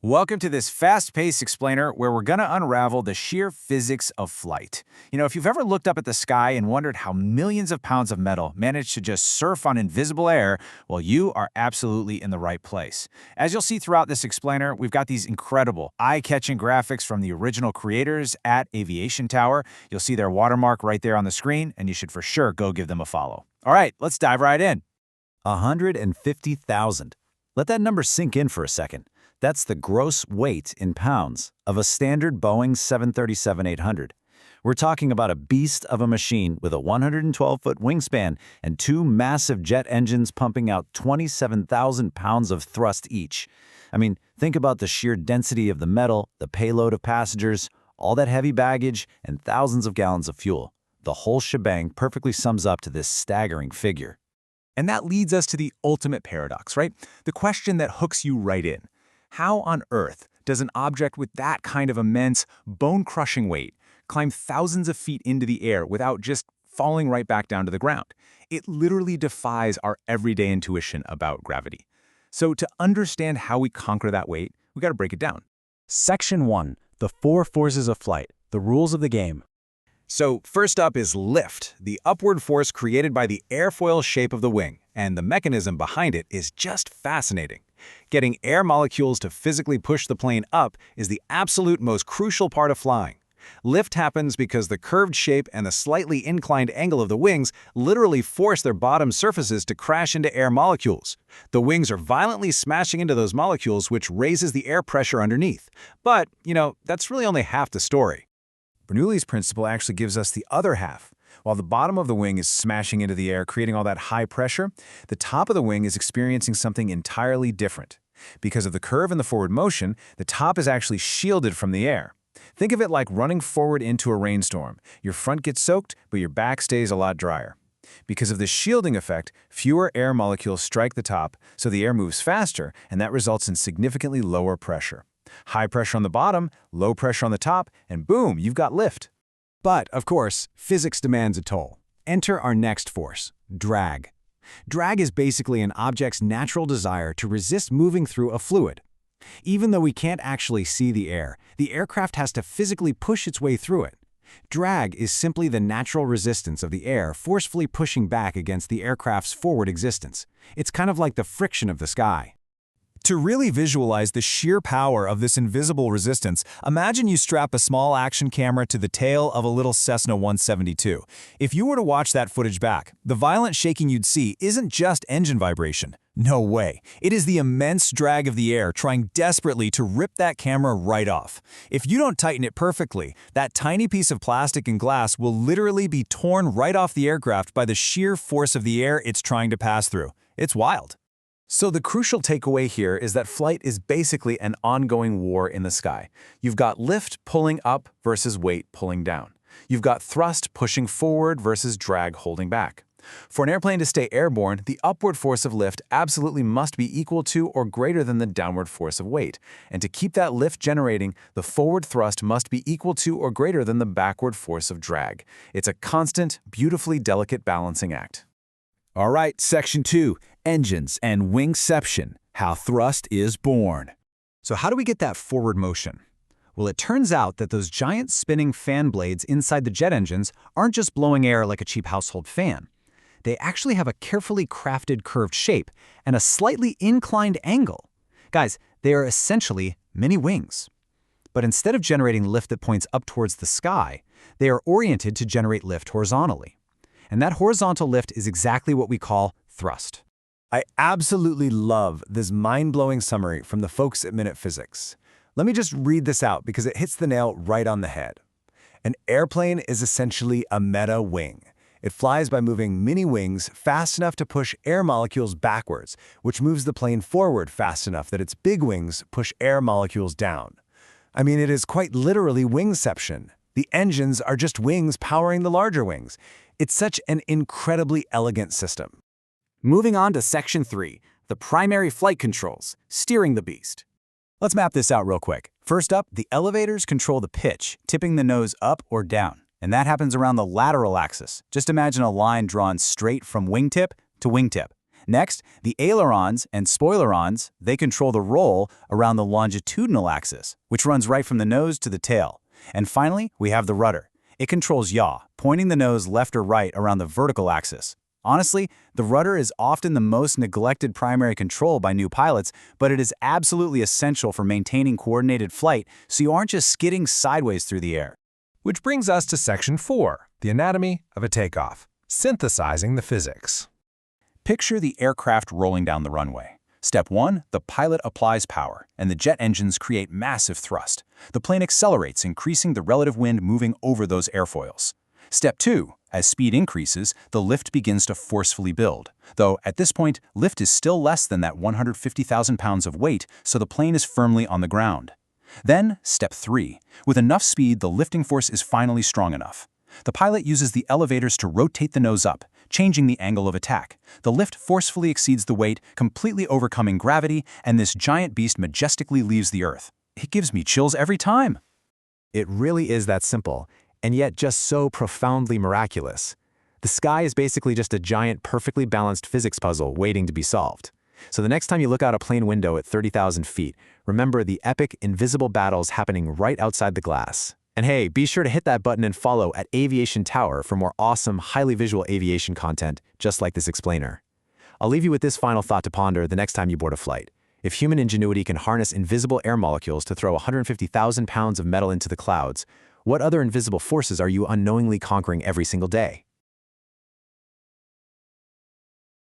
Welcome to this fast-paced explainer where we're going to unravel the sheer physics of flight. If you've ever looked up at the sky and wondered how millions of pounds of metal manage to just surf on invisible air, well, you are absolutely in the right place. As you'll see throughout this explainer, we've got these incredible, eye-catching graphics from the original creators at Aviation Tower. You'll see their watermark right there on the screen, and you should for sure go give them a follow. All right, let's dive right in. 150,000. Let that number sink in for a second. That's the gross weight in pounds of a standard Boeing 737-800. We're talking about a beast of a machine with a 112-foot wingspan and two massive jet engines pumping out 27,000 pounds of thrust each. I mean, think about the sheer density of the metal, the payload of passengers, all that heavy baggage, and thousands of gallons of fuel. The whole shebang perfectly sums up to this staggering figure. And that leads us to the ultimate paradox, right? The question that hooks you right in. How on earth does an object with that kind of immense, bone-crushing weight climb thousands of feet into the air without just falling right back down to the ground? It literally defies our everyday intuition about gravity. So to understand how we conquer that weight, we got to break it down. Section 1. The four forces of flight, the rules of the game. So first up is lift, the upward force created by the airfoil shape of the wing, and the mechanism behind it is just fascinating. Getting air molecules to physically push the plane up is the absolute most crucial part of flying. Lift happens because the curved shape and the slightly inclined angle of the wings literally force their bottom surfaces to crash into air molecules. The wings are violently smashing into those molecules, which raises the air pressure underneath. But, that's really only half the story. Bernoulli's principle actually gives us the other half. While the bottom of the wing is smashing into the air, creating all that high pressure, the top of the wing is experiencing something entirely different. Because of the curve and the forward motion, the top is actually shielded from the air. Think of it like running forward into a rainstorm. Your front gets soaked, but your back stays a lot drier. Because of the shielding effect, fewer air molecules strike the top, so the air moves faster, and that results in significantly lower pressure. High pressure on the bottom, low pressure on the top, and boom, you've got lift. But, of course, physics demands a toll. Enter our next force, drag. Drag is basically an object's natural desire to resist moving through a fluid. Even though we can't actually see the aircraft has to physically push its way through it. Drag is simply the natural resistance of the air forcefully pushing back against the aircraft's forward existence. It's kind of like the friction of the sky. To really visualize the sheer power of this invisible resistance, imagine you strap a small action camera to the tail of a little Cessna 172. If you were to watch that footage back, the violent shaking you'd see isn't just engine vibration. No way. It is the immense drag of the air trying desperately to rip that camera right off. If you don't tighten it perfectly, that tiny piece of plastic and glass will literally be torn right off the aircraft by the sheer force of the air it's trying to pass through. It's wild. So the crucial takeaway here is that flight is basically an ongoing war in the sky. You've got lift pulling up versus weight pulling down. You've got thrust pushing forward versus drag holding back. For an airplane to stay airborne, the upward force of lift absolutely must be equal to or greater than the downward force of weight. And to keep that lift generating, the forward thrust must be equal to or greater than the backward force of drag. It's a constant, beautifully delicate balancing act. All right, Section 2, engines and wingception, how thrust is born. So how do we get that forward motion? Well, it turns out that those giant spinning fan blades inside the jet engines aren't just blowing air like a cheap household fan. They actually have a carefully crafted curved shape and a slightly inclined angle. Guys, they are essentially mini wings. But instead of generating lift that points up towards the sky, they are oriented to generate lift horizontally. And that horizontal lift is exactly what we call thrust. I absolutely love this mind-blowing summary from the folks at Minute Physics. Let me just read this out because it hits the nail right on the head. An airplane is essentially a meta wing. It flies by moving mini wings fast enough to push air molecules backwards, which moves the plane forward fast enough that its big wings push air molecules down. I mean, it is quite literally wingception. The engines are just wings powering the larger wings. It's such an incredibly elegant system. Moving on to Section 3, the primary flight controls, steering the beast. Let's map this out real quick. First up, the elevators control the pitch, tipping the nose up or down. And that happens around the lateral axis. Just imagine a line drawn straight from wingtip to wingtip. Next, the ailerons and spoilerons, they control the roll around the longitudinal axis, which runs right from the nose to the tail. And finally, we have the rudder. It controls yaw, pointing the nose left or right around the vertical axis. Honestly, the rudder is often the most neglected primary control by new pilots, but it is absolutely essential for maintaining coordinated flight so you aren't just skidding sideways through the air. Which brings us to Section 4, the anatomy of a takeoff, synthesizing the physics. Picture the aircraft rolling down the runway. Step 1, the pilot applies power, and the jet engines create massive thrust. The plane accelerates, increasing the relative wind moving over those airfoils. Step 2, as speed increases, the lift begins to forcefully build. Though, at this point, lift is still less than that 150,000 pounds of weight, so the plane is firmly on the ground. Then, Step 3, with enough speed, the lifting force is finally strong enough. The pilot uses the elevators to rotate the nose up, changing the angle of attack. The lift forcefully exceeds the weight, completely overcoming gravity, and this giant beast majestically leaves the Earth. It gives me chills every time. It really is that simple, and yet just so profoundly miraculous. The sky is basically just a giant, perfectly balanced physics puzzle waiting to be solved. So the next time you look out a plane window at 30,000 feet, remember the epic, invisible battles happening right outside the glass. And hey, be sure to hit that button and follow at Aviation Tower for more awesome, highly visual aviation content just like this explainer. I'll leave you with this final thought to ponder the next time you board a flight. If human ingenuity can harness invisible air molecules to throw 150,000 pounds of metal into the clouds, what other invisible forces are you unknowingly conquering every single day?